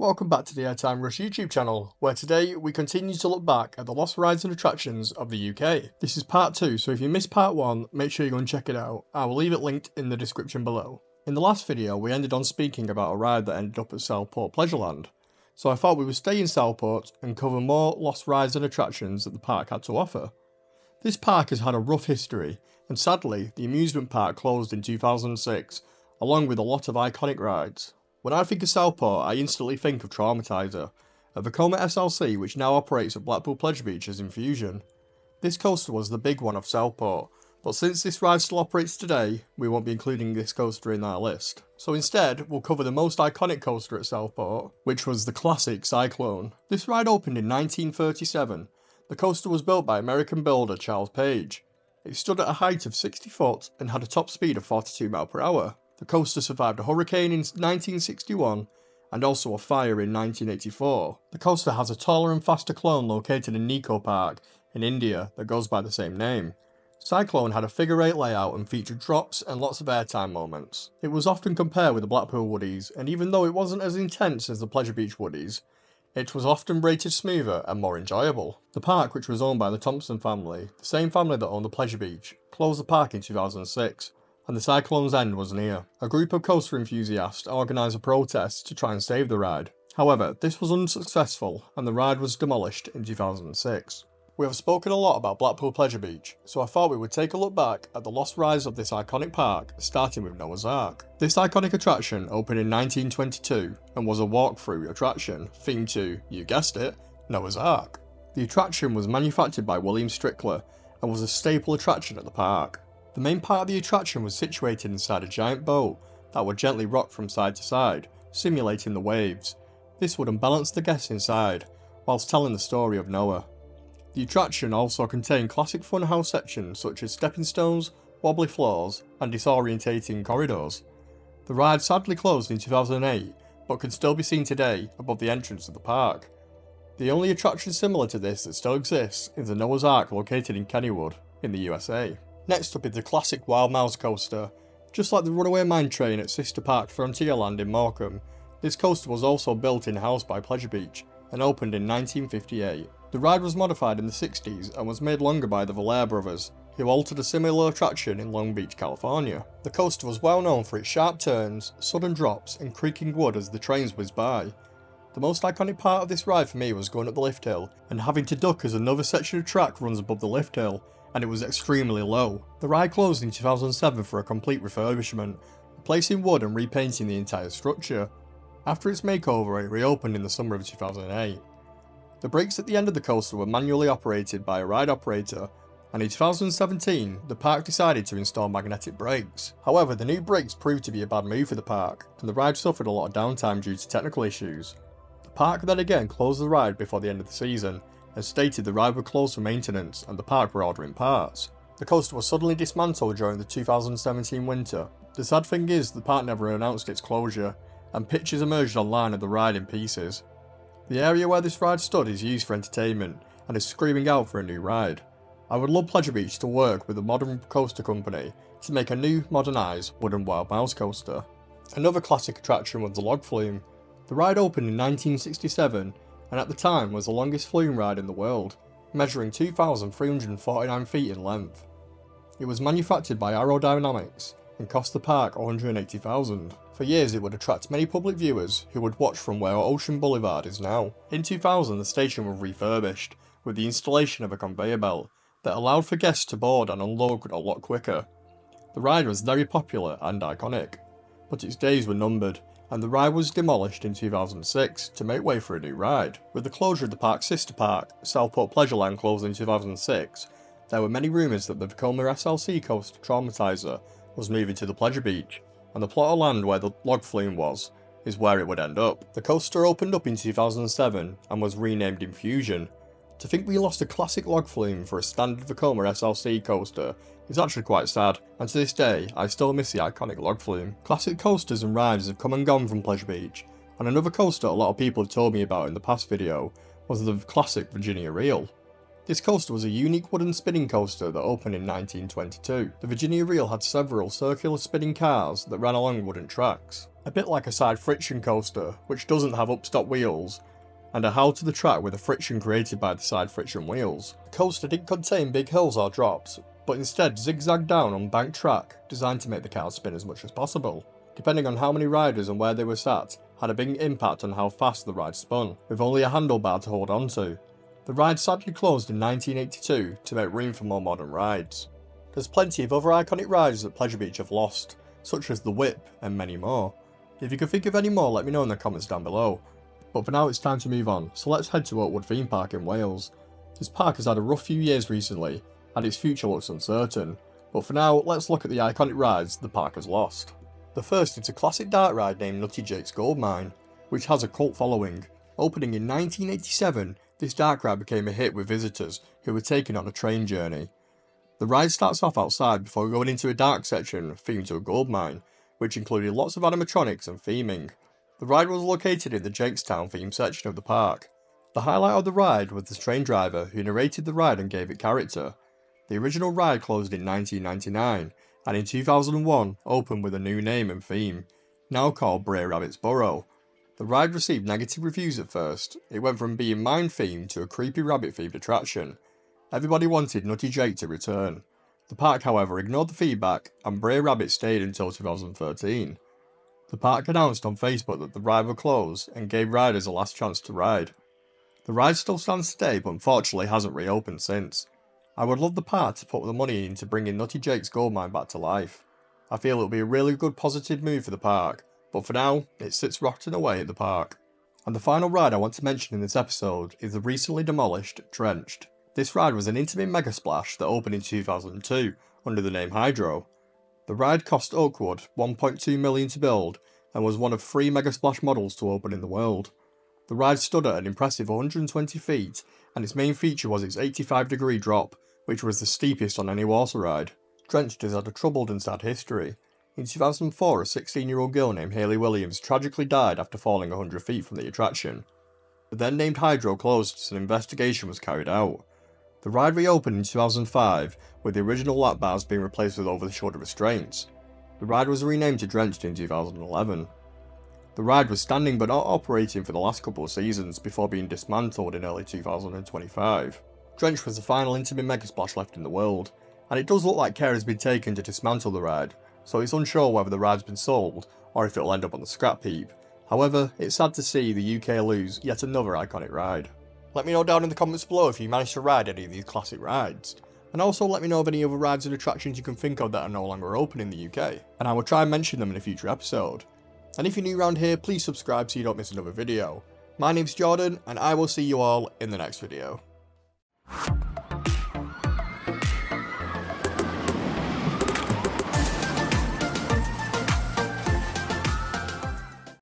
Welcome back to the Airtime Rush YouTube channel, where today we continue to look back at the lost rides and attractions of the UK. This is part 2, so if you missed part 1, make sure you go and check it out. I will leave it linked in the description below. In the last video, we ended on speaking about a ride that ended up at Southport Pleasureland, so I thought we would stay in Southport and cover more lost rides and attractions that the park had to offer. This park has had a rough history, and sadly, the amusement park closed in 2006, along with a lot of iconic rides. When I think of Southport, I instantly think of Traumatizer, a Vekoma SLC which now operates at Blackpool Pleasure Beach as Infusion. This coaster was the big one of Southport, but since this ride still operates today, we won't be including this coaster in our list. So instead, we'll cover the most iconic coaster at Southport, which was the classic Cyclone. This ride opened in 1937. The coaster was built by American builder Charles Page. It stood at a height of 60 foot and had a top speed of 42 mph. The coaster survived a hurricane in 1961 and also a fire in 1984. The coaster has a taller and faster clone located in Nikko Park in India that goes by the same name. Cyclone had a figure 8 layout and featured drops and lots of airtime moments. It was often compared with the Blackpool Woodies, and even though it wasn't as intense as the Pleasure Beach Woodies, it was often rated smoother and more enjoyable. The park, which was owned by the Thompson family, the same family that owned the Pleasure Beach, closed the park in 2006. And the Cyclone's end was near. A group of coaster enthusiasts organised a protest to try and save the ride. However, this was unsuccessful and the ride was demolished in 2006. We have spoken a lot about Blackpool Pleasure Beach, so I thought we would take a look back at the lost rides of this iconic park, starting with Noah's Ark. This iconic attraction opened in 1922 and was a walk-through attraction themed to, you guessed it, Noah's Ark. The attraction was manufactured by William Strickler and was a staple attraction at the park. The main part of the attraction was situated inside a giant boat that would gently rock from side to side, simulating the waves. This would unbalance the guests inside, whilst telling the story of Noah. The attraction also contained classic funhouse sections such as stepping stones, wobbly floors, and disorientating corridors. The ride sadly closed in 2008, but can still be seen today above the entrance of the park. The only attraction similar to this that still exists is the Noah's Ark located in Kennywood, in the USA. Next up is the classic Wild Mouse coaster. Just like the Runaway Mine Train at Sister Park Frontierland in Morecambe, this coaster was also built in-house by Pleasure Beach and opened in 1958. The ride was modified in the 60s and was made longer by the Valair brothers, who altered a similar attraction in Long Beach, California. The coaster was well known for its sharp turns, sudden drops and creaking wood as the trains whizzed by. The most iconic part of this ride for me was going up the lift hill and having to duck as another section of track runs above the lift hill, and it was extremely low. The ride closed in 2007 for a complete refurbishment, replacing wood and repainting the entire structure. After its makeover, it reopened in the summer of 2008. The brakes at the end of the coaster were manually operated by a ride operator, and in 2017 the park decided to install magnetic brakes. However, the new brakes proved to be a bad move for the park, and the ride suffered a lot of downtime due to technical issues. The park then again closed the ride before the end of the season, and stated the ride would close for maintenance and the park were ordering parts. The coaster was suddenly dismantled during the 2017 winter. The sad thing is the park never announced its closure, and pictures emerged online of the ride in pieces. The area where this ride stood is used for entertainment and is screaming out for a new ride. I would love Pleasure Beach to work with a modern coaster company to make a new modernised wooden Wild Mouse coaster. Another classic attraction was the log flume. The ride opened in 1967 and at the time was the longest flume ride in the world, measuring 2,349 feet in length. It was manufactured by Aerodynamics and cost the park $180,000. For years it would attract many public viewers who would watch from where Ocean Boulevard is now. In 2000 the station was refurbished with the installation of a conveyor belt that allowed for guests to board and unload a lot quicker. The ride was very popular and iconic, but its days were numbered, and the ride was demolished in 2006 to make way for a new ride. With the closure of the park's sister park, Southport Pleasureland, closed in 2006, there were many rumours that the Vekoma SLC coaster Traumatizer was moving to the Pleasure Beach, and the plot of land where the log flume was is where it would end up. The coaster opened up in 2007 and was renamed Infusion. To think we lost a classic log flume for a standard Vekoma SLC coaster is actually quite sad, and to this day I still miss the iconic log flume. Classic coasters and rides have come and gone from Pleasure Beach, and another coaster a lot of people have told me about in the past video was the classic Virginia Reel. This coaster was a unique wooden spinning coaster that opened in 1922. The Virginia Reel had several circular spinning cars that ran along wooden tracks, a bit like a side friction coaster, which doesn't have upstop wheels, and are held to the track with the friction created by the side friction wheels. The coaster didn't contain big hills or drops, but instead zigzagged down on banked track designed to make the cars spin as much as possible. Depending on how many riders and where they were sat, had a big impact on how fast the ride spun, with only a handlebar to hold on to. The ride sadly closed in 1982 to make room for more modern rides. There's plenty of other iconic rides that Pleasure Beach have lost, such as the Whip and many more. If you can think of any more, let me know in the comments down below. But for now it's time to move on, so let's head to Oakwood theme park in Wales. This park has had a rough few years recently, and its future looks uncertain, but for now let's look at the iconic rides the park has lost. The first is a classic dark ride named Nutty Jake's Gold Mine, which has a cult following. Opening in 1987, this dark ride became a hit with visitors who were taken on a train journey. The ride starts off outside before going into a dark section themed to a gold mine, which included lots of animatronics and theming. The ride was located in the Jakestown theme section of the park. The highlight of the ride was the train driver who narrated the ride and gave it character. The original ride closed in 1999, and in 2001 opened with a new name and theme, now called Brer Rabbit's Burrow. The ride received negative reviews at first. It went from being mine themed to a creepy rabbit themed attraction. Everybody wanted Nutty Jake to return. The park however ignored the feedback, and Brer Rabbit stayed until 2013. The park announced on Facebook that the ride would close and gave riders a last chance to ride. The ride still stands today but unfortunately hasn't reopened since. I would love the park to put the money into bringing Nutty Jake's Gold Mine back to life. I feel it would be a really good positive move for the park, but for now, it sits rotting away at the park. And the final ride I want to mention in this episode is the recently demolished Drenched. This ride was an intimate mega splash that opened in 2002 under the name Hydro. The ride cost Oakwood $1.2 million to build and was one of 3 mega splash models to open in the world. The ride stood at an impressive 120 feet, and its main feature was its 85-degree drop, which was the steepest on any water ride. Drenched has had a troubled and sad history. In 2004, a 16-year-old girl named Hayley Williams tragically died after falling 100 feet from the attraction. The then named Hydro closed as an investigation was carried out. The ride reopened in 2005, with the original lap bars being replaced with over-the-shoulder restraints. The ride was renamed to Drenched in 2011. The ride was standing but not operating for the last couple of seasons before being dismantled in early 2025. Drenched was the final intimate mega splash left in the world, and it does look like care has been taken to dismantle the ride, so it's unsure whether the ride's been sold or if it'll end up on the scrap heap. However, it's sad to see the UK lose yet another iconic ride. Let me know down in the comments below if you managed to ride any of these classic rides, and also let me know of any other rides and attractions you can think of that are no longer open in the UK, and I will try and mention them in a future episode. And if you're new around here, please subscribe so you don't miss another video. My name's Jordan, and I will see you all in the next video.